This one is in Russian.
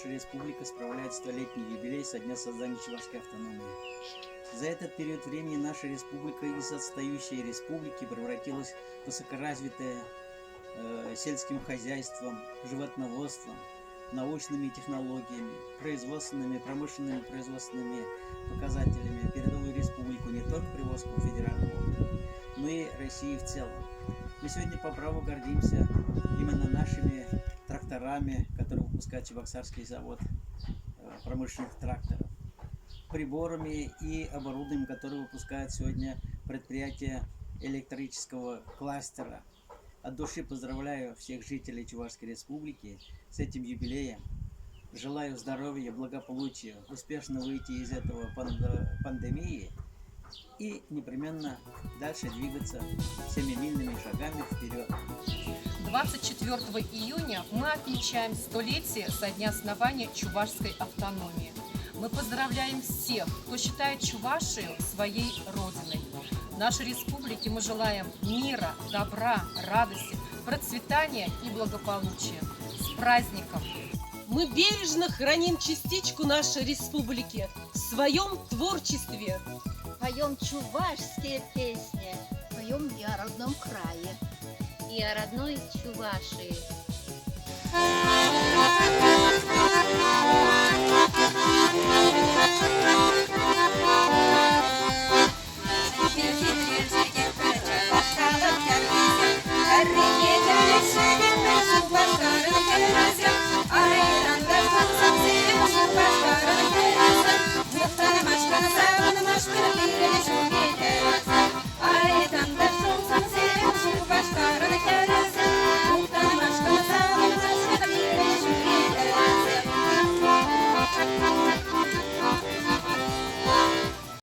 наша республика справляет 100-летний юбилей со дня создания Чувашской автономии. За этот период времени наша республика из отстающей республики превратилась в высокоразвитое сельским хозяйством, животноводством, научными технологиями, производственными, промышленными производственными показателями передовую республику не только Приволжского федерального округа, но и России в целом. Мы сегодня по праву гордимся именно нашими тракторами, которые выпускает Чебоксарский завод промышленных тракторов, приборами и оборудованием, которые выпускает сегодня предприятие электрического кластера. От души поздравляю всех жителей Чувашской республики с этим юбилеем. Желаю здоровья, благополучия, успешно выйти из этого пандемии и непременно дальше двигаться семимильными шагами вперед. 24 июня мы отмечаем 100-летие со дня основания Чувашской автономии. Мы поздравляем всех, кто считает Чувашию своей родиной. Нашей республике мы желаем мира, добра, радости, процветания и благополучия. С праздником! Мы бережно храним частичку нашей республики в своем творчестве. Поем чувашские песни, поем и о родном крае, и о родной Чувашии.